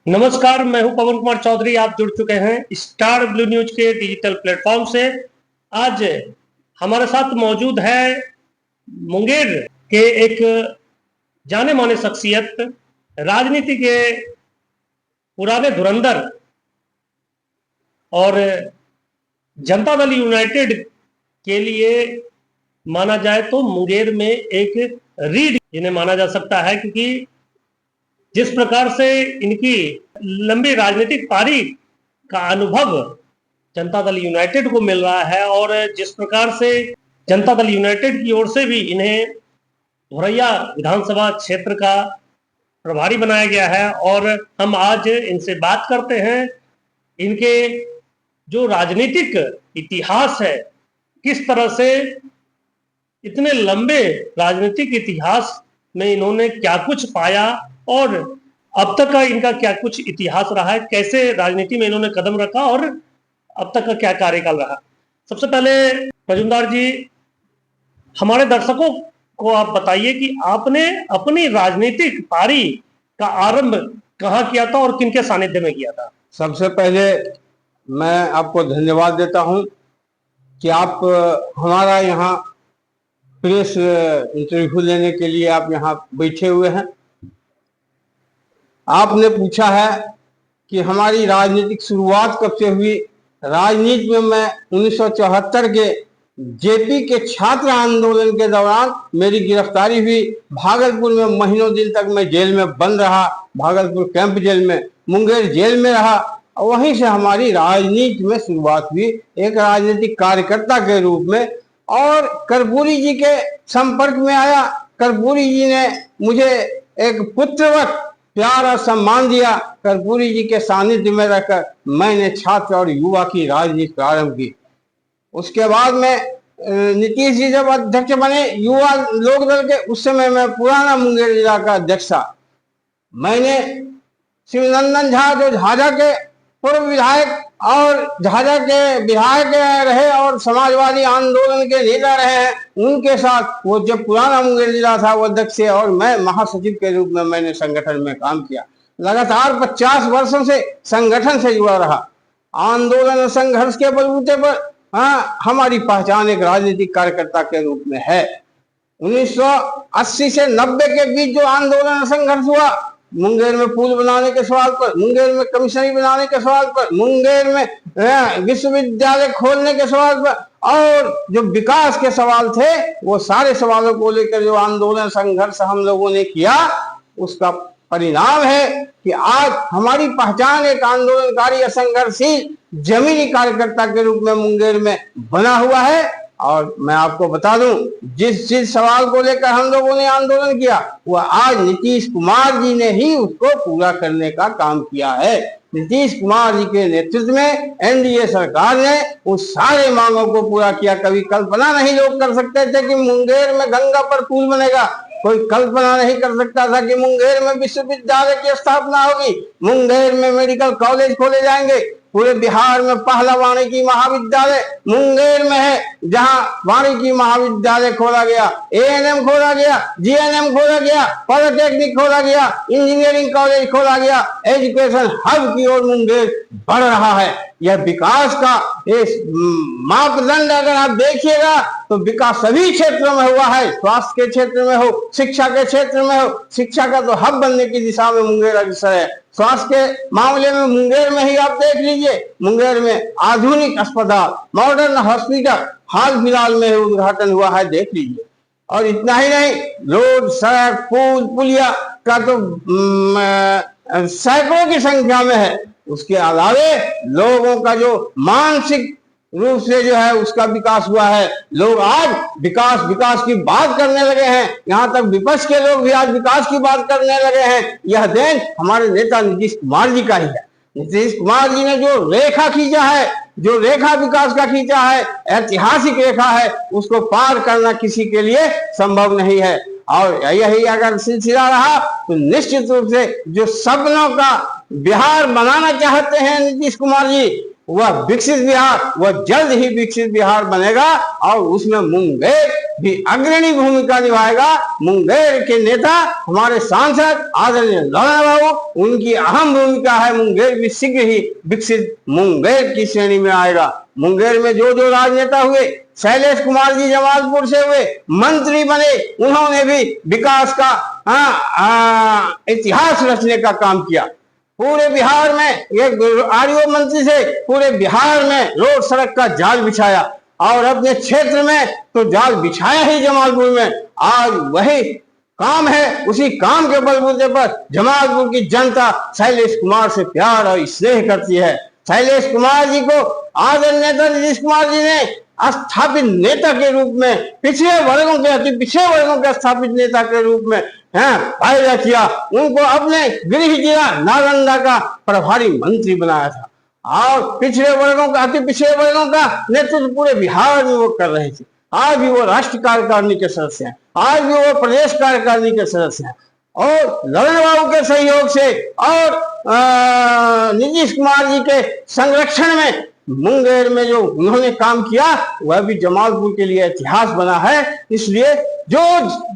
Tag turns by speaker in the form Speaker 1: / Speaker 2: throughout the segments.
Speaker 1: नमस्कार, मैं हूं पवन कुमार चौधरी। आप जुड़ चुके हैं स्टार ब्लू न्यूज के डिजिटल प्लेटफॉर्म से। आज हमारे साथ मौजूद है मुंगेर के एक जाने माने शख्सियत, राजनीति के पुराने धुरंधर और जनता दल यूनाइटेड के लिए माना जाए तो मुंगेर में एक रीढ़ जिन्हें माना जा सकता है, क्योंकि जिस प्रकार से इनकी लंबी राजनीतिक पारी का अनुभव जनता दल यूनाइटेड को मिल रहा है और जिस प्रकार से जनता दल यूनाइटेड की ओर से भी इन्हें धोरैया विधानसभा क्षेत्र का प्रभारी बनाया गया है, और हम आज इनसे बात करते हैं इनके जो राजनीतिक इतिहास है, किस तरह से इतने लंबे राजनीतिक इतिहास में इन्होंने क्या कुछ पाया और अब तक का इनका क्या कुछ इतिहास रहा है, कैसे राजनीति में इन्होंने कदम रखा और अब तक का क्या कार्यकाल रहा। सबसे पहले मजूमदार जी, हमारे दर्शकों को आप बताइए कि आपने अपनी राजनीतिक पारी का आरंभ कहाँ किया था और किनके सानिध्य में किया था।
Speaker 2: सबसे पहले मैं आपको धन्यवाद देता हूं कि आप हमारा यहाँ प्रेस इंटरव्यू लेने के लिए आप यहाँ बैठे हुए हैं। आपने पूछा है कि हमारी राजनीतिक शुरुआत कब से हुई। राजनीति में मैं 1974 के जेपी के छात्र आंदोलन के दौरान मेरी गिरफ्तारी हुई। भागलपुर में महीनों दिन तक मैं जेल में बंद रहा, भागलपुर कैंप जेल में, मुंगेर जेल में रहा। वहीं से हमारी राजनीति में शुरुआत हुई एक राजनीतिक कार्यकर्ता के रूप में, और कर्पूरी जी के संपर्क में आया। कर्पूरी जी ने मुझे एक पुत्रवत प्यार और सम्मान दिया। कर्पूरी जी के सानिध्य में रहकर मैंने छात्र और युवा की राजनीति प्रारंभ की। उसके बाद में नीतीश जी जब अध्यक्ष बने युवा लोक दल के, उस समय मैं पुराना मुंगेर जिला का अध्यक्ष था। मैंने शिवनंदन झा जो झाझा के पूर्व विधायक और झाझा के विधायक रहे और समाजवादी आंदोलन के नेता रहे हैं, उनके साथ वो जब पुराना मुंगेर जिला था वो अध्यक्ष और मैं महासचिव के रूप में मैंने संगठन में काम किया। लगातार 50 वर्षों से संगठन से जुड़ा रहा। आंदोलन और संघर्ष के बलबूते पर हमारी पहचान एक राजनीतिक कार्यकर्ता के रूप में है। 1980 से 90 के बीच जो आंदोलन और संघर्ष हुआ, मुंगेर में पुल बनाने के सवाल पर, मुंगेर में कमिश्नरी बनाने के सवाल पर, मुंगेर में विश्वविद्यालय खोलने के सवाल पर, और जो विकास के सवाल थे, वो सारे सवालों को लेकर जो आंदोलन संघर्ष हम लोगों ने किया, उसका परिणाम है कि आज हमारी पहचान एक आंदोलनकारी असंघर्षशील जमीनी कार्यकर्ता के रूप में मुंगेर में बना हुआ है। और मैं आपको बता दूं, जिस सवाल को लेकर हम लोगों ने आंदोलन किया, वह आज नीतीश कुमार जी ने ही उसको पूरा करने का काम किया है। नीतीश कुमार जी के नेतृत्व में एनडीए सरकार ने उस सारे मांगों को पूरा किया। कभी कल्पना नहीं लोग कर सकते थे कि मुंगेर में गंगा पर पुल बनेगा। कोई कल्पना नहीं कर सकता था कि मुंगेर में विश्वविद्यालय की स्थापना होगी, मुंगेर में मेडिकल कॉलेज खोले जाएंगे। पूरे बिहार में पहला वाणिकी महाविद्यालय मुंगेर में है, जहां वाणिकी महाविद्यालय खोला गया, एएनएम खोला गया, जीएनएम खोला गया, पॉलिटेक्निक खोला गया, इंजीनियरिंग कॉलेज खोला गया। एजुकेशन हब की ओर मुंगेर बढ़ रहा है। यह विकास का इस मापदंड अगर आप देखिएगा तो विकास सभी क्षेत्रों में हुआ है। स्वास्थ्य के क्षेत्र में हो, शिक्षा के क्षेत्र में हो, शिक्षा का तो हब बनने की दिशा में मुंगेर अग्रसर है। स्वास्थ्य के मामले में मुंगेर में ही आप देख लीजिए, मुंगेर में आधुनिक अस्पताल, मॉडर्न हॉस्पिटल हाल फिलहाल में उद्घाटन हुआ है, देख लीजिए। और इतना ही नहीं, रोड, सड़क, पुल, पुलिया का तो सैकड़ों की संख्या में है। उसके अलावे लोगों का जो मानसिक रूप से जो है उसका विकास हुआ है। लोग आज विकास विकास की बात करने लगे हैं, यहाँ तक विपक्ष के लोग भी आज विकास की बात करने लगे हैं। यह देन हमारे नेता नीतीश कुमार जी का ही है। नीतीश कुमार जी ने जो रेखा खींचा है, जो रेखा विकास का खींचा है, ऐतिहासिक रेखा है, उसको पार करना किसी के लिए संभव नहीं है। और यही अगर सिलसिला रहा तो निश्चित रूप से जो सपनों का बिहार बनाना चाहते हैं नीतीश कुमार जी, वह विकसित बिहार, वह जल्द ही विकसित बिहार बनेगा और उसमें मुंगेर भी अग्रणी भूमिका निभाएगा। मुंगेर के नेता हमारे सांसद आदरणीय ललन बाबू, उनकी अहम भूमिका है। मुंगेर भी शीघ्र ही विकसित मुंगेर की श्रेणी में आएगा। मुंगेर में जो जो राजनेता हुए, शैलेश कुमार जी जमालपुर से हुए, मंत्री बने, उन्होंने भी विकास का इतिहास रचने का काम किया। पूरे बिहार में एक आरओ मंत्री से पूरे बिहार में रोड सड़क का जाल बिछाया और अपने क्षेत्र में तो जाल बिछाया ही जमालपुर में। आज वही काम है, उसी काम के बलबूते पर जमालपुर की जनता शैलेश कुमार से प्यार और स्नेह करती है। शैलेश कुमार जी को आदरणीय नेता नीतीश कुमार जी ने स्थापित नेता के रूप में, पिछड़े वर्गों के अति पिछड़े वर्गों के स्थापित नेता के रूप में फायदा किया। उनको अपने गृह जिला नालंदा का प्रभारी मंत्री बनाया था और पिछड़े वर्गों का, अति पिछड़े वर्गों का नेतृत्व पूरे बिहार में वो कर रहे थे। आज भी वो राष्ट्रीय कार्यकारिणी के सदस्य हैं, आज भी वो प्रदेश कार्यकारिणी के सदस्य हैं और ललन बाबू के सहयोग से और नीतीश कुमार जी के संरक्षण में मुंगेर में जो उन्होंने काम किया वह भी जमालपुर के लिए इतिहास बना है। इसलिए जो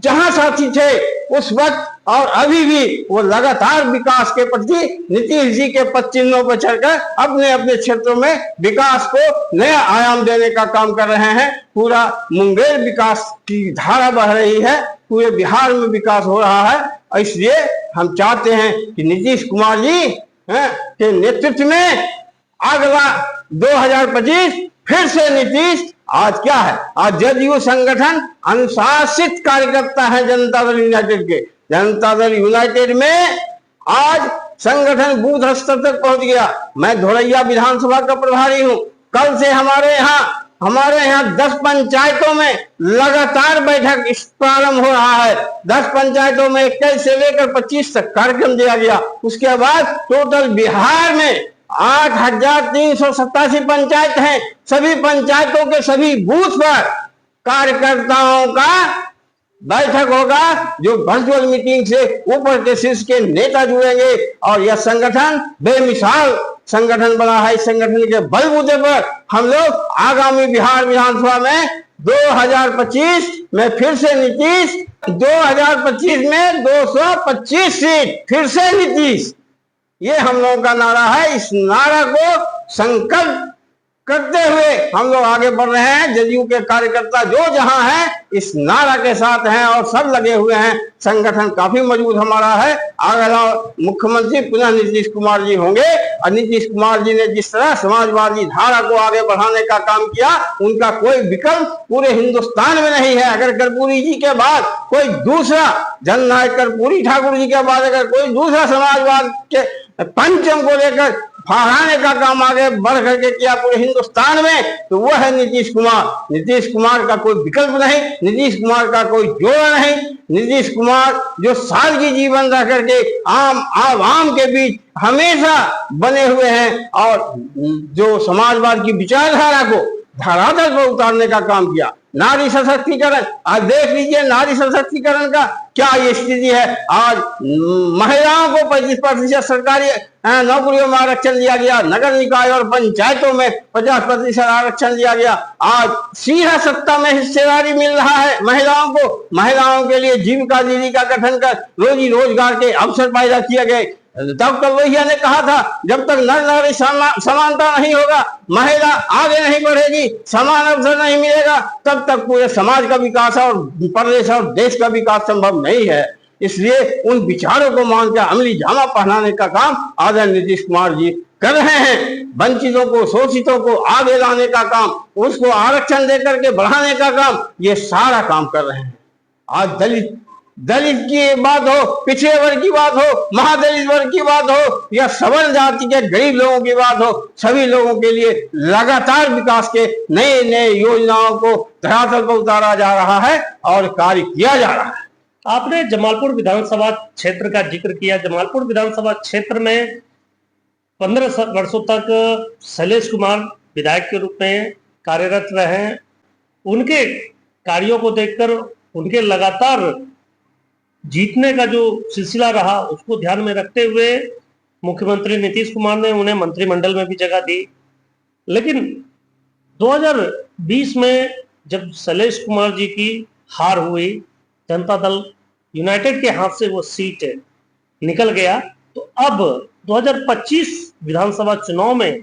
Speaker 2: जहां साथी थे उस वक्त और अभी भी वो लगातार विकास के प्रति नीतीश जी के पद चिन्हों पर चढ़कर अपने अपने क्षेत्रों में विकास को नया आयाम देने का काम कर रहे हैं। पूरा मुंगेर विकास की धारा बह रही है, पूरे बिहार में विकास हो रहा है। इसलिए हम चाहते हैं कि नीतीश कुमार जी के नेतृत्व में अगला 2025 फिर से नीतीश। आज क्या है, आज जदयू संगठन अनुशासित कार्यकर्ता है जनता दल यूनाइटेड के। जनता दल यूनाइटेड में आज संगठन बूथ स्तर तक पहुंच गया। मैं धोरैया विधानसभा का प्रभारी हूं। कल से हमारे यहाँ 10 पंचायतों में लगातार बैठक प्रारंभ हो रहा है। 10 पंचायतों में 21 से लेकर 25 तक कार्यक्रम दिया गया। उसके बाद टोटल बिहार में 8,387 पंचायत हैं। सभी पंचायतों के सभी बूथ पर कार्यकर्ताओं का बैठक होगा, जो वर्चुअल मीटिंग से ऊपर के शीर्ष के नेता जुड़ेंगे और यह संगठन बेमिसाल संगठन बना है। इस संगठन के बलबूते पर हम लोग आगामी बिहार विधानसभा में 2025 में फिर से नीतीश, 2025 में 225 सीट फिर से नीतीश, ये हम लोगों का नारा है। इस नारा को संकल्प करते हुए हम लोग आगे बढ़ रहे हैं। जदयू के कार्यकर्ता जो जहां हैं इस नारा के साथ हैं और सब लगे हुए हैं। संगठन काफी मजबूत हमारा है। अगला मुख्यमंत्री पुनः नीतीश कुमार जी होंगे और नीतीश कुमार जी ने जिस तरह समाजवादी धारा को आगे बढ़ाने का काम किया, उनका कोई विकल्प पूरे हिंदुस्तान में नहीं है। अगर कर्पूरी जी के बाद कोई दूसरा, जननायक कर्पूरी ठाकुर जी के बाद अगर कोई दूसरा समाजवाद के पंचम को लेकर फहराने का काम आगे बढ़ करके किया पूरे हिंदुस्तान में, तो वह है नीतीश कुमार। नीतीश कुमार का कोई विकल्प नहीं, नीतीश कुमार का कोई जोड़ नहीं। नीतीश कुमार जो सादगी जीवन रह करके आम के बीच हमेशा बने हुए हैं और जो समाजवाद की विचारधारा को धरातल पर उतारने का काम किया। नारी सशक्तिकरण, आज देख लीजिए नारी सशक्तिकरण का क्या ये स्थिति है। आज महिलाओं को 25% सरकारी नौकरियों में आरक्षण दिया गया, नगर निकाय और पंचायतों में 50% आरक्षण दिया गया। आज सीधा सत्ता में हिस्सेदारी मिल रहा है महिलाओं को। महिलाओं के लिए जीविका दीदी का गठन कर रोजी रोजगार के अवसर पैदा किए गए। डॉक्टर लोहिया ने कहा था, जब तक नर नारी समानता नहीं होगा, महिला आगे नहीं बढ़ेगी, समान अवसर नहीं मिलेगा, तब तक पूरे समाज का विकास और प्रदेश और देश का विकास संभव नहीं है। इसलिए उन विचारों को मानकर अमली जामा पहनाने का काम आदरणीय नीतीश कुमार जी कर रहे हैं। वंचितों को, शोषितों को आगे लाने का काम, उसको आरक्षण देकर के बढ़ाने का काम, ये सारा काम कर रहे हैं। आज दलित की बात हो, पिछड़े वर्ग की बात हो, महादलित वर्ग की बात हो या सवर्ण जाति के गरीब लोगों की बात हो, सभी लोगों के लिए लगातार विकास के नए नए योजनाओं को धरातल पर उतारा जा रहा है और कार्य किया जा रहा है।
Speaker 1: आपने जमालपुर विधानसभा क्षेत्र का जिक्र किया। जमालपुर विधानसभा क्षेत्र में 15 वर्षों तक शैलेश कुमार विधायक के रूप में कार्यरत रहे। उनके कार्यों को देखकर, उनके लगातार जीतने का जो सिलसिला रहा, उसको ध्यान में रखते हुए मुख्यमंत्री नीतीश कुमार ने उन्हें मंत्रिमंडल में भी जगह दी लेकिन 2020 में जब शैलेश कुमार जी की हार हुई, जनता दल यूनाइटेड के हाथ से वो सीट निकल गया, तो अब 2025 विधानसभा चुनाव में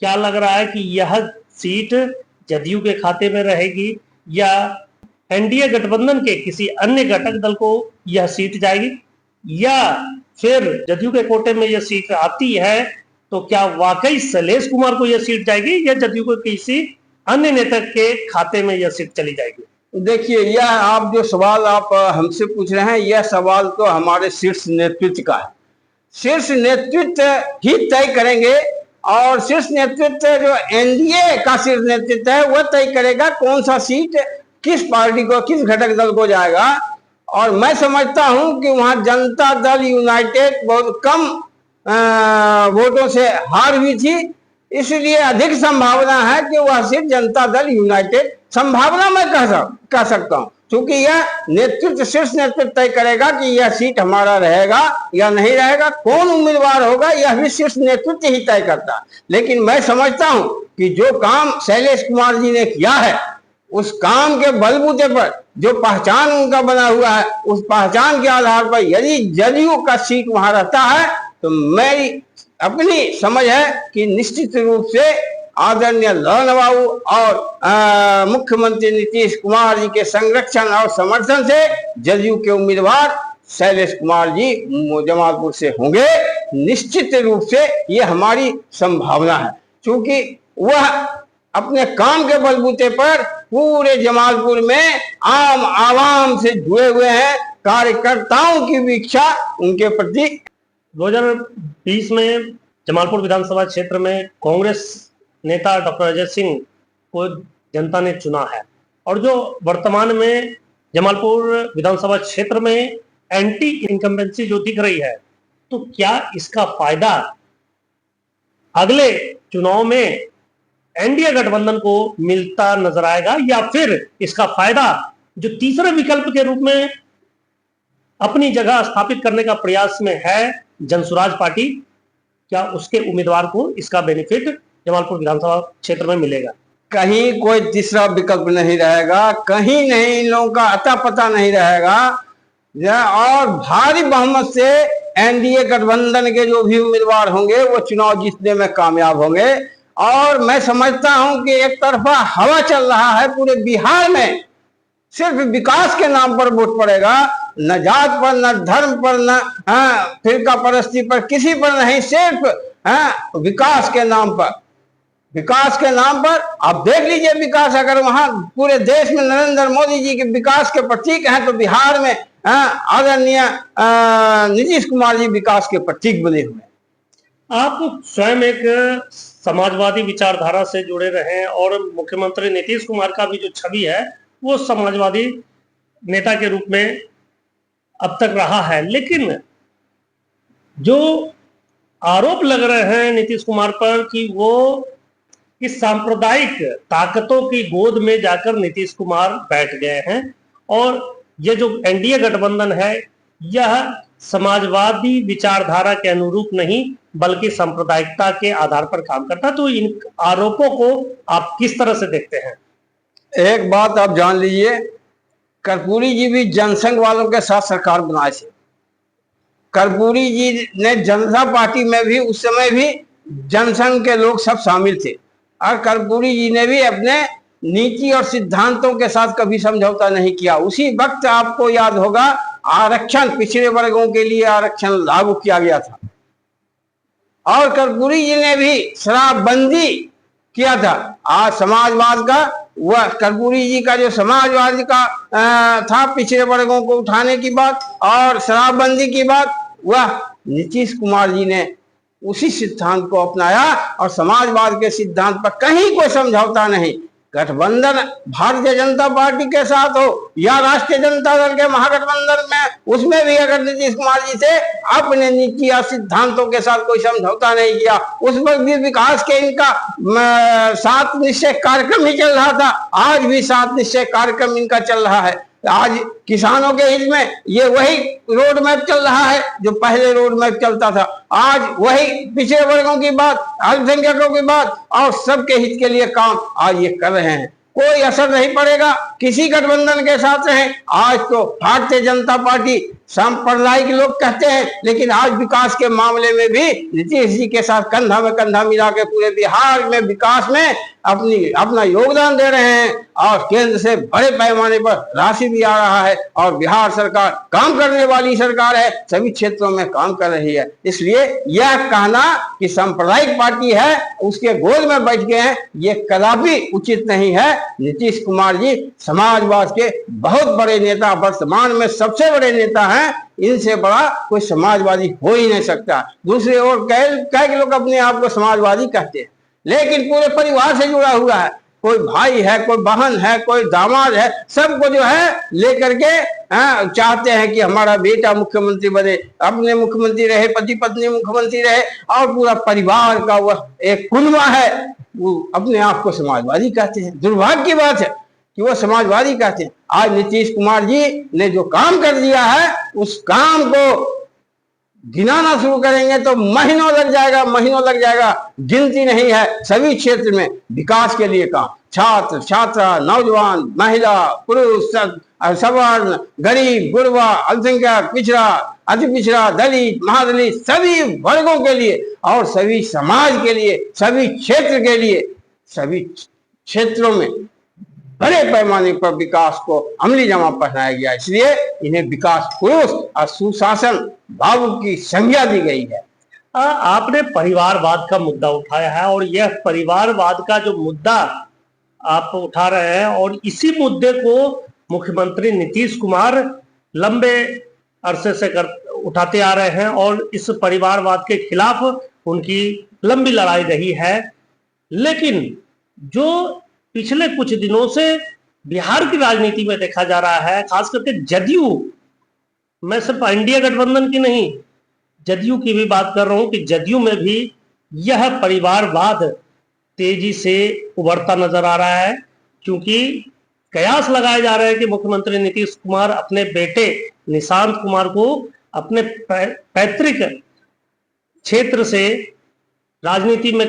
Speaker 1: क्या लग रहा है कि यह सीट जदयू के खाते में रहेगी या एनडीए गठबंधन के किसी अन्य घटक दल को यह सीट जाएगी, या फिर जदयू के कोटे में यह सीट आती है तो क्या वाकई शैलेश कुमार को यह सीट जाएगी या जदयू को किसी अन्य नेता के खाते में यह सीट चली जाएगी?
Speaker 2: देखिए, यह आप जो सवाल आप हमसे पूछ रहे हैं, यह सवाल तो हमारे शीर्ष नेतृत्व का है। शीर्ष नेतृत्व ही तय करेंगे, और शीर्ष नेतृत्व जो एनडीए का शीर्ष नेतृत्व है वह तय करेगा कौन सा सीट किस पार्टी को, किस घटक दल को जाएगा। और मैं समझता हूं कि वहां जनता दल यूनाइटेड बहुत कम वोटों से हार हुई थी, इसलिए अधिक संभावना है कि वह सीट जनता दल यूनाइटेड, संभावना मैं कह सकता हूं, क्योंकि यह नेतृत्व, शीर्ष नेतृत्व तय करेगा कि यह सीट हमारा रहेगा या नहीं रहेगा, कौन उम्मीदवार होगा यह भी शीर्ष नेतृत्व ही तय करता है। लेकिन मैं समझता हूं कि जो काम शैलेश कुमार जी ने किया है, उस काम के बलबूते पर जो पहचान उनका बना हुआ है, उस पहचान के आधार पर यदि जदयू का सीट वहां रहता है तो मेरी अपनी समझ है कि निश्चित रूप से आदरणीय ललन बाबू और मुख्यमंत्री नीतीश कुमार जी के संरक्षण और समर्थन से जदयू के उम्मीदवार शैलेश कुमार जी जमालपुर से होंगे। निश्चित रूप से ये हमारी संभावना है, क्योंकि वह अपने काम के बलबूते पर पूरे जमालपुर में आम आवाम से जुड़े हुए हैं। कार्यकर्ताओं की भी इच्छा उनके प्रति।
Speaker 1: 2020 में जमालपुर विधानसभा क्षेत्र में कांग्रेस नेता डॉक्टर अजय सिंह को जनता ने चुना है, और जो वर्तमान में जमालपुर विधानसभा क्षेत्र में एंटी इनकम्बेंसी जो दिख रही है, तो क्या इसका फायदा अगले चुनाव में एनडीए गठबंधन को मिलता नजर आएगा, या फिर इसका फायदा जो तीसरे विकल्प के रूप में अपनी जगह स्थापित करने का प्रयास में है जनसुराज पार्टी, क्या उसके उम्मीदवार को इसका बेनिफिट जमालपुर विधानसभा क्षेत्र में मिलेगा?
Speaker 2: कहीं कोई तीसरा विकल्प नहीं रहेगा, कहीं नहीं, इन लोगों का अता पता नहीं रहेगा, और भारी बहुमत से एनडीए गठबंधन के जो भी उम्मीदवार होंगे वो चुनाव जीतने में कामयाब होंगे। और मैं समझता हूं कि एक तरफा हवा चल रहा है पूरे बिहार में, सिर्फ विकास के नाम पर वोट पड़ेगा, न जात पर, न धर्म पर, न फिरका परस्ती पर, किसी पर नहीं, सिर्फ विकास के नाम पर। विकास के नाम पर आप देख लीजिए, विकास अगर वहां पूरे देश में नरेंद्र मोदी जी के विकास के प्रतीक हैं, तो बिहार में आदरणीय नीतीश कुमार जी विकास के प्रतीक बने हुए हैं।
Speaker 1: आप स्वयं एक समाजवादी विचारधारा से जुड़े रहे, और मुख्यमंत्री नीतीश कुमार का भी जो छवि है वो समाजवादी नेता के रूप में अब तक रहा है, लेकिन जो आरोप लग रहे हैं नीतीश कुमार पर कि वो इस सांप्रदायिक ताकतों की गोद में जाकर नीतीश कुमार बैठ गए हैं, और ये जो एनडीए गठबंधन है यह समाजवादी विचारधारा के अनुरूप नहीं बल्कि सांप्रदायिकता के आधार पर काम करता है। तो इन आरोपों को आप किस तरह से देखते हैं?
Speaker 2: एक बात आप जान लीजिए, कर्पूरी जी भी जनसंघ वालों के साथ सरकार बनाए थे। कर्पूरी जी ने जनता पार्टी में भी उस समय भी जनसंघ के लोग सब शामिल थे, और कर्पूरी जी ने भी अपने नीति और सिद्धांतों के साथ कभी समझौता नहीं किया। उसी वक्त आपको याद होगा आरक्षण, पिछड़े वर्गों के लिए आरक्षण लागू किया गया था, और कर्पूरी जी ने भी शराबबंदी किया था। आज समाजवाद का, वह कर्पूरी जी का जो समाजवाद का था, पिछड़े वर्गों को उठाने की बात और शराबबंदी की बात, वह नीतीश कुमार जी ने उसी सिद्धांत को अपनाया, और समाजवाद के सिद्धांत पर कहीं कोई समझौता नहीं। गठबंधन भारतीय जनता पार्टी के साथ हो या राष्ट्रीय जनता दल के महागठबंधन में, उसमें भी अगर नीतीश कुमार जी से अपने नीति या सिद्धांतों के साथ कोई समझौता नहीं किया, उस वक्त भी विकास के इनका 7 निश्चय कार्यक्रम ही चल रहा था। आज भी 7 निश्चय कार्यक्रम इनका चल रहा है। आज किसानों के हित में ये वही रोड मैप चल रहा है जो पहले रोड मैप चलता था। आज वही पिछड़े वर्गों की बात, अल्पसंख्यकों की बात और सबके हित के लिए काम आज ये कर रहे हैं। कोई असर नहीं पड़ेगा किसी गठबंधन के साथ रहें। आज तो भारतीय जनता पार्टी सांप्रदायिक लोग कहते हैं, लेकिन आज विकास के मामले में भी नीतीश जी के साथ कंधा में कंधा मिला के पूरे बिहार में विकास में अपना योगदान दे रहे हैं और केंद्र से बड़े पैमाने पर राशि भी आ रहा है और बिहार सरकार काम करने वाली सरकार है, सभी क्षेत्रों में काम कर रही है। इसलिए यह कहना कि सांप्रदायिक पार्टी है उसके गोद में बैठ गए हैं, ये कदापि उचित नहीं है। नीतीश कुमार जी समाजवाद के बहुत बड़े नेता, वर्तमान में सबसे बड़े नेता हैं, इनसे बड़ा कोई समाजवादी हो ही नहीं सकता। दूसरी ओर कई लोग अपने आप को समाजवादी कहते हैं, लेकिन पूरे परिवार से जुड़ा हुआ है। कोई भाई है, कोई बहन है, कोई दामाद है, सबको जो है लेकर के चाहते हैं कि हमारा बेटा मुख्यमंत्री बने, अपने मुख्यमंत्री रहे, पति पत्नी मुख्यमंत्री रहे और पूरा परिवार का वह एक कुनबा है, वो अपने आप को समाजवादी कहते हैं। दुर्भाग्य की बात है कि वो समाजवादी कहते हैं। आज नीतीश कुमार जी ने जो काम कर दिया है उस काम को गिनाना शुरू करेंगे तो महीनों लग जाएगा, गिनती नहीं है। सभी क्षेत्र में विकास के लिए काम, छात्र छात्रा, नौजवान, महिला, पुरुष, सवर्ण, गरीब, गुरबा, अल्पसंख्यक, पिछड़ा, अति पिछड़ा, दलित, महादलित, सभी वर्गों के लिए और सभी समाज के लिए, सभी क्षेत्र के लिए, सभी क्षेत्रों में बड़े पैमाने पर विकास को अमली जमा पहनाया गया। इसलिए इन्हें विकास पुरुष और सुशासन बाबू की संज्ञा दी गई है।
Speaker 1: आपने परिवारवाद का मुद्दा उठाया है और यह परिवारवाद का जो मुद्दा आप उठा रहे हैं और इसी मुद्दे को मुख्यमंत्री नीतीश कुमार लंबे अरसे से उठाते आ रहे हैं और इस परिवारवाद के खिलाफ उनकी लंबी लड़ाई रही है। लेकिन जो पिछले कुछ दिनों से बिहार की राजनीति में देखा जा रहा है, खास करके जदयू, मैं सिर्फ इंडिया गठबंधन की नहीं, जदयू की भी बात कर रहा हूं कि जदयू में भी यह परिवारवाद तेजी से उभरता नजर आ रहा है, क्योंकि कयास लगाए जा रहे हैं कि मुख्यमंत्री नीतीश कुमार अपने बेटे निशांत कुमार को अपने पैतृक क्षेत्र से राजनीति में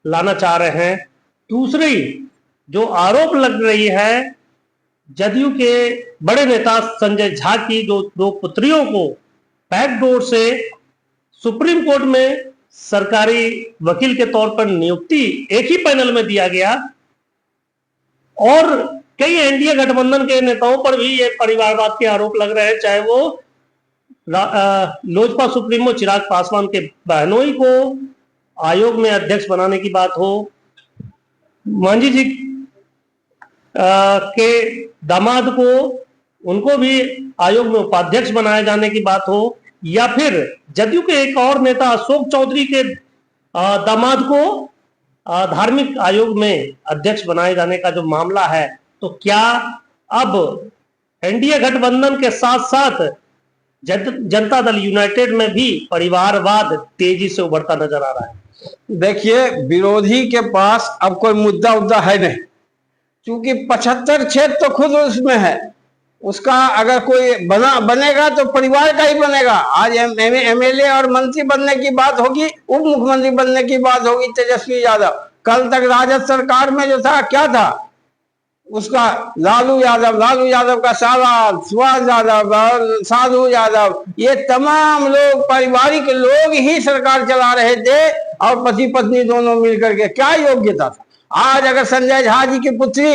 Speaker 1: लाना चाह रहे हैं। दूसरी जो आरोप लग रही है जदयू के बड़े नेता संजय झा की, जो दो पुत्रियों को बैकडोर से सुप्रीम कोर्ट में सरकारी वकील के तौर पर नियुक्ति एक ही पैनल में दिया गया और कई एनडीए गठबंधन के नेताओं पर भी ये परिवारवाद के आरोप लग रहे हैं, चाहे वो लोजपा सुप्रीमो चिराग पासवान के बहनोई को आयोग में अध्यक्ष बनाने की बात हो, मांझी जी के दामाद को उनको भी आयोग में उपाध्यक्ष बनाए जाने की बात हो, या फिर जदयू के एक और नेता अशोक चौधरी के दामाद को धार्मिक आयोग में अध्यक्ष बनाए जाने का जो मामला है, तो क्या अब एनडीए गठबंधन के साथ साथ जनता दल यूनाइटेड में भी परिवारवाद तेजी से उभरता नजर आ रहा है?
Speaker 2: देखिए, विरोधी के पास अब कोई मुद्दा है नहीं, क्योंकि 75 क्षेत्र तो खुद उसमें है। उसका अगर कोई बनेगा तो परिवार का ही बनेगा। आज एमएलए और मंत्री बनने की बात होगी, उप मुख्यमंत्री बनने की बात होगी तेजस्वी यादव। कल तक राजद सरकार में जो था क्या था उसका, लालू यादव का साला, सुभाष यादव और साधु यादव, ये तमाम लोग पारिवारिक लोग ही सरकार चला रहे थे और पति पत्नी दोनों मिलकर के। क्या योग्यता था? आज अगर संजय झा जी की पुत्री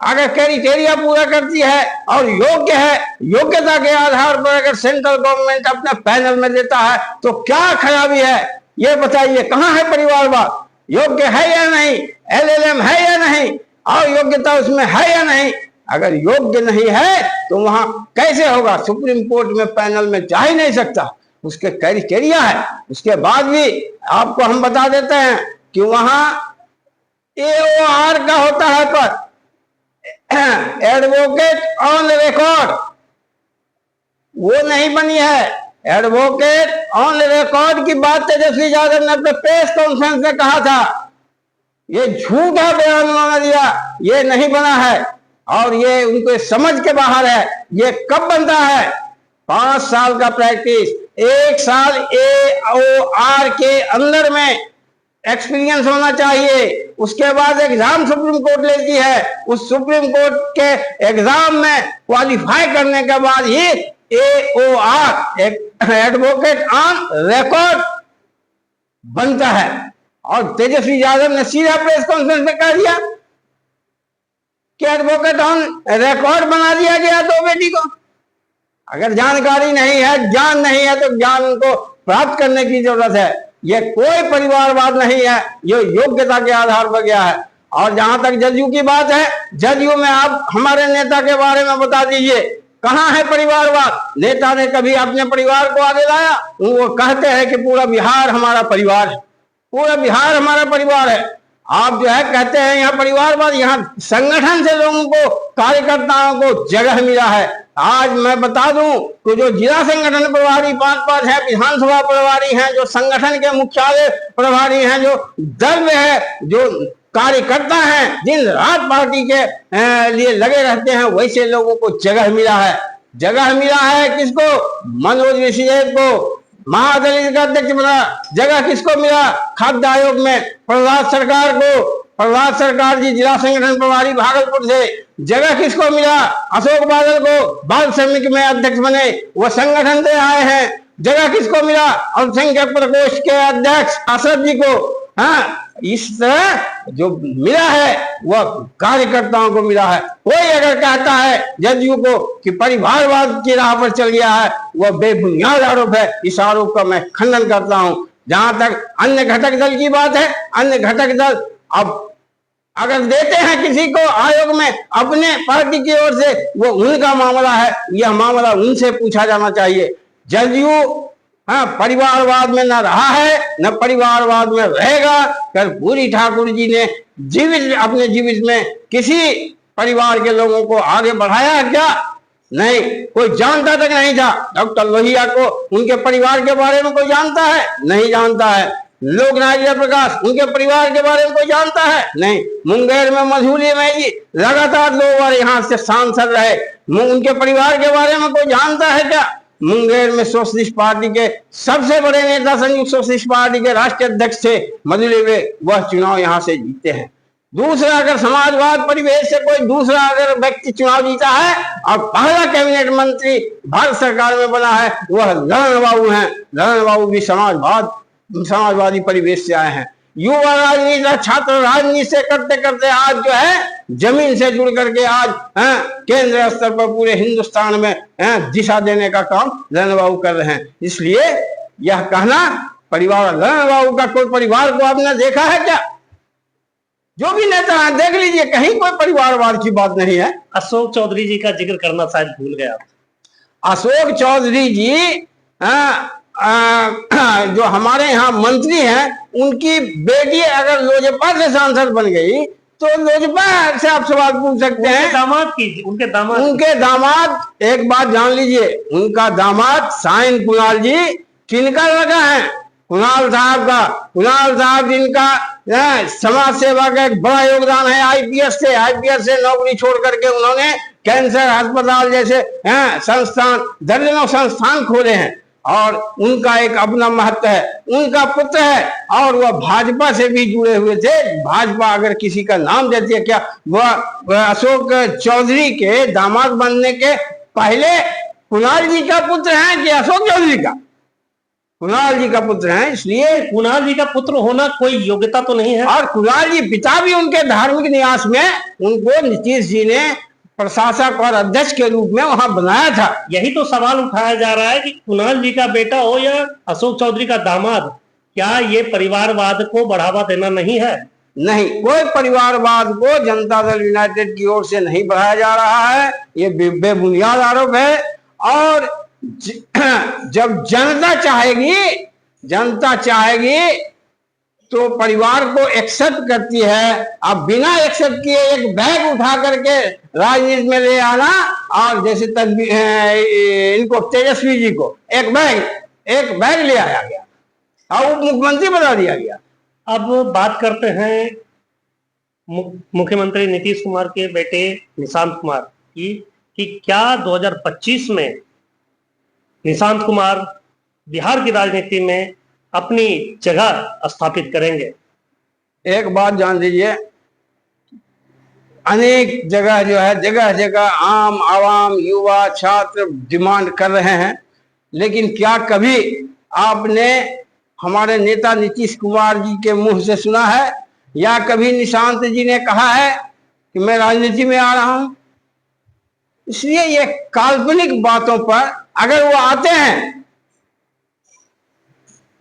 Speaker 2: अगर क्राइटेरिया पूरा करती है और योग्य है, योग्यता के आधार पर अगर सेंट्रल गवर्नमेंट अपने पैनल में देता है तो क्या खराबी है? ये बताइए, कहाँ है परिवारवाद? योग्य है या नहीं? एलएलएम है या नहीं? और योग्यता उसमें है या नहीं? अगर योग्य नहीं है तो वहां कैसे होगा? सुप्रीम कोर्ट में पैनल में जा ही नहीं सकता, उसके क्राइटेरिया है। उसके बाद भी आपको हम बता देते हैं कि वहां एओआर का होता है पर एडवोकेट ऑन रिकॉर्ड, वो नहीं बनी है। एडवोकेट ऑन रिकॉर्ड की बात तेजस्वी यादव ने अपने प्रेस कॉन्फ्रेंस में कहा था, ये झूठा बयान उन्होंने दिया, ये नहीं बना है। और ये उनको समझ के बाहर है। ये कब बनता है? 5 साल का प्रैक्टिस, 1 साल AOR के अंदर में एक्सपीरियंस होना चाहिए। उसके बाद एग्जाम सुप्रीम कोर्ट लेती है। उस सुप्रीम कोर्ट के एग्जाम में क्वालिफाई करने के बाद ही AOR एडवोकेट ऑन रिकॉर्ड बनता है। और तेजस्वी यादव ने सीधा प्रेस कॉन्फ्रेंस में कह दिया कि एडवोकेट ऑन रिकॉर्ड बना दिया गया दो बेटी को। अगर जानकारी नहीं है, ज्ञान नहीं है, तो ज्ञान को प्राप्त करने की जरूरत है। ये कोई परिवारवाद नहीं है, ये योग्यता के आधार पर गया है। और जहां तक जदयू की बात है, जदयू में आप हमारे नेता के बारे में बता दीजिए, कहां है परिवारवाद? नेता ने कभी अपने परिवार को आगे लाया? वो कहते हैं कि पूरा बिहार हमारा परिवार है, पूरा बिहार हमारा परिवार है। आप जो है कहते हैं यहाँ परिवारवाद, यहाँ संगठन से लोगों को, कार्यकर्ताओं को जगह मिला है। आज मैं बता दूं कि जो जिला संगठन प्रभारी 5 है, विधानसभा प्रभारी हैं, जो संगठन के मुख्यालय प्रभारी हैं, जो दल में है, जो कार्यकर्ता हैं, दिन रात पार्टी के लिए लगे रहते हैं, वैसे लोगों को जगह मिला है। जगह मिला है किसको? मनोज विश्वजीत को महादलित का अध्यक्ष बना। जगह किसको मिला? खाद्य आयोग में प्रहलाद सरकार को। प्रहलाद सरकार जी जिला संगठन प्रभारी भागलपुर से। जगह किसको मिला? अशोक बादल को बाल श्रमिक में अध्यक्ष बने, वो संगठन से आए हैं। जगह किसको मिला? अल्पसंख्यक प्रकोष्ठ के अध्यक्ष असद जी को। हाँ, इस तरह जो मिला है वह कार्यकर्ताओं को मिला है। कोई अगर कहता है जदयू को कि परिवारवाद की राह पर चल गया है, वह बेबुनियाद आरोप है। इस आरोप का मैं खंडन करता हूं। जहां तक अन्य घटक दल की बात है, अन्य घटक दल अब अगर देते हैं किसी को आयोग में अपने पार्टी की ओर से, वो उनका मामला है, यह मामला उनसे पूछा जाना चाहिए। जदयू हाँ परिवारवाद में न रहा है, न परिवारवाद में रहेगा। कर्पूरी ठाकुर जी ने अपने जीवित में किसी परिवार के लोगों को आगे बढ़ाया है क्या? नहीं, कोई जानता तक नहीं था। डॉक्टर लोहिया को उनके परिवार के बारे में कोई जानता है? नहीं जानता है। लोकनायक जयप्रकाश उनके परिवार के बारे में कोई जानता है? नहीं। मुंगेर में मधुली में जी लगातार 2 बार यहाँ से सांसद रहे, उनके परिवार के बारे में कोई जानता है क्या? मुंगेर में सोशलिस्ट पार्टी के सबसे बड़े नेता, संयुक्त सोशलिस्ट पार्टी के राष्ट्रीय अध्यक्ष थे मधुली में, वह चुनाव यहाँ से जीते हैं। दूसरा, अगर समाजवाद परिवेश से कोई दूसरा अगर व्यक्ति चुनाव जीता है और पहला कैबिनेट मंत्री भारत सरकार में बना है, वह ललन बाबू हैं। ललन बाबू भी समाजवादी परिवेश से आए हैं। युवा राजनीति, छात्र राजनीति से करते करते आज जो है जमीन से जुड़ करके आज केंद्र स्तर पर पूरे हिंदुस्तान में दिशा देने का काम ललन बाबू कर रहे हैं। इसलिए यह कहना परिवार, ललन बाबू का कोई परिवार को आपने देखा है क्या? जो भी नेता है देख लीजिए, कहीं कोई परिवारवाद की बात नहीं है।
Speaker 1: अशोक चौधरी जी का जिक्र करना शायद भूल गया।
Speaker 2: अशोक चौधरी जी जो हमारे यहाँ मंत्री हैं, उनकी बेटी अगर लोजपा से सांसद बन गई तो लोजपा से आप सवाल पूछ सकते हैं। उनके दामाद एक बात जान लीजिए, उनका दामाद साइन कुणाल जी किनका लगा है? कुणाल साहब का। कुणाल साहब जिनका समाज सेवा का एक बड़ा योगदान है। आईपीएस से नौकरी छोड़ करके उन्होंने कैंसर अस्पताल जैसे संस्थान, दर्जनों संस्थान खोले हैं और उनका एक अपना महत्व है। उनका पुत्र है और वह भाजपा से भी जुड़े हुए थे। भाजपा अगर किसी का नाम देती है, क्या वह अशोक चौधरी के दामाद बनने के पहले कुणाल जी का पुत्र है कि अशोक चौधरी का? कुणाल जी का पुत्र है। इसलिए
Speaker 1: कुणाल जी का पुत्र होना कोई योग्यता तो नहीं है।
Speaker 2: और कुणाल जी पिता भी उनके धार्मिक न्यास में उनको नीतीश जी ने प्रशासक और अध्यक्ष के रूप में वहां बनाया था।
Speaker 1: यही तो सवाल उठाया जा रहा है कि कुणाल जी का बेटा हो या अशोक चौधरी का दामाद, क्या ये परिवारवाद को बढ़ावा देना नहीं है?
Speaker 2: नहीं, कोई परिवारवाद को जनता दल यूनाइटेड की ओर से नहीं बढ़ाया जा रहा है। ये बेबुनियाद आरोप है। और जब जनता चाहेगी तो परिवार को एक्सेप्ट करती है। अब बिना एक्सेप्ट किए एक बैग उठा करके राजनीति में ले आना, और जैसे इनको तेजस्वी जी को एक बैग ले आया गया और उप मुख्यमंत्री बना दिया गया।
Speaker 1: अब बात करते हैं मुख्यमंत्री नीतीश कुमार के बेटे निशांत कुमार की कि क्या 2025 में निशांत कुमार बिहार की राजनीति में अपनी जगह स्थापित करेंगे।
Speaker 2: एक बात जान लीजिए, अनेक जगह जो है जगह जगह आम आवाम युवा छात्र डिमांड कर रहे हैं, लेकिन क्या कभी आपने हमारे नेता नीतीश कुमार जी के मुंह से सुना है या कभी निशांत जी ने कहा है कि मैं राजनीति में आ रहा हूं? इसलिए ये काल्पनिक बातों पर अगर वो आते हैं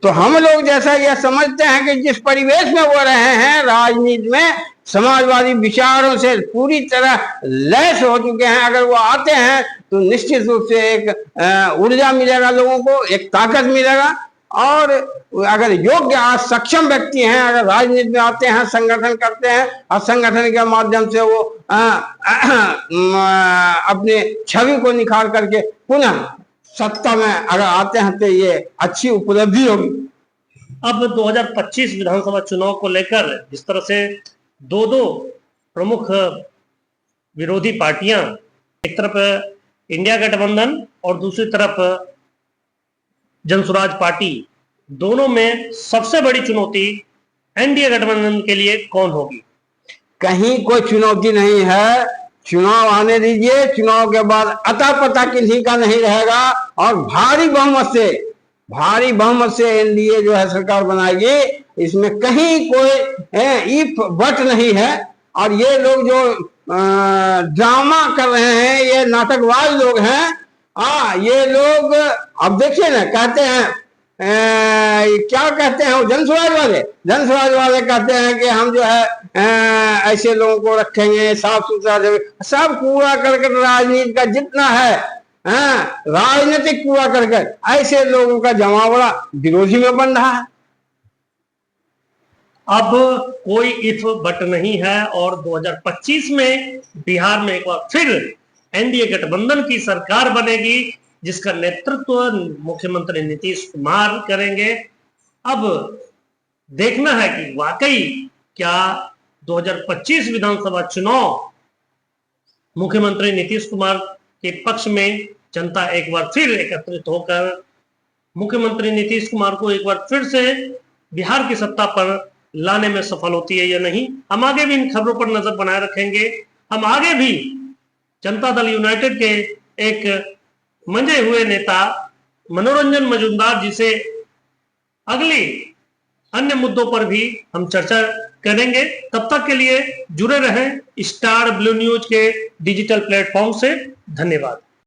Speaker 2: तो हम लोग जैसा यह समझते हैं कि जिस परिवेश में वो रहे हैं राजनीति में समाजवादी विचारों से पूरी तरह लैस हो चुके हैं, अगर वो आते हैं तो निश्चित रूप से एक ऊर्जा मिलेगा, लोगों को एक ताकत मिलेगा। और अगर योग्य आज सक्षम व्यक्ति हैं, अगर राजनीति में आते हैं, संगठन करते हैं और संगठन के माध्यम से वो अपने छवि को निखार करके पुनः सत्ता में अगर आते हैं तो ये अच्छी उपलब्धि होगी।
Speaker 1: अब 2025 विधानसभा चुनाव को लेकर जिस तरह से दो प्रमुख विरोधी पार्टियां, एक तरफ इंडिया गठबंधन और दूसरी तरफ जनसुराज पार्टी, दोनों में सबसे बड़ी चुनौती एनडीए गठबंधन के लिए कौन होगी?
Speaker 2: कहीं कोई चुनौती नहीं है, चुनाव आने दीजिए, चुनाव के बाद अता पता किसी का नहीं रहेगा और भारी बहुमत से एनडीए जो है सरकार बनाएगी। इसमें कहीं कोई इफ बट नहीं है। और ये लोग जो ड्रामा कर रहे हैं, ये नाटकबाज लोग हैं। ये लोग अब देखिए ना, कहते हैं क्या कहते हैं वो जनसुराज वाले कहते हैं कि हम जो है ऐसे लोगों को रखेंगे, साफ सुथरा सब कूड़ा करकट राजनीति का जितना है, राजनीतिक कूड़ा करकट ऐसे लोगों का जमावड़ा विरोधी में बन रहा है।
Speaker 1: अब कोई इफ बट नहीं है और 2025 में बिहार में एक बार फिर एनडीए गठबंधन की सरकार बनेगी, जिसका नेतृत्व मुख्यमंत्री नीतीश कुमार करेंगे। अब देखना है कि वाकई क्या 2025 विधानसभा चुनाव मुख्यमंत्री नीतीश कुमार के पक्ष में जनता एक बार फिर एकत्रित होकर मुख्यमंत्री नीतीश कुमार को एक बार फिर से बिहार की सत्ता पर लाने में सफल होती है या नहीं। हम आगे भी इन खबरों पर नजर बनाए रखेंगे। हम आगे भी जनता दल यूनाइटेड के एक मंजे हुए नेता मनोरंजन मजूमदार जी से अगली अन्य मुद्दों पर भी हम चर्चा करेंगे। तब तक के लिए जुड़े रहें स्टार ब्लू न्यूज के डिजिटल प्लेटफॉर्म से। धन्यवाद।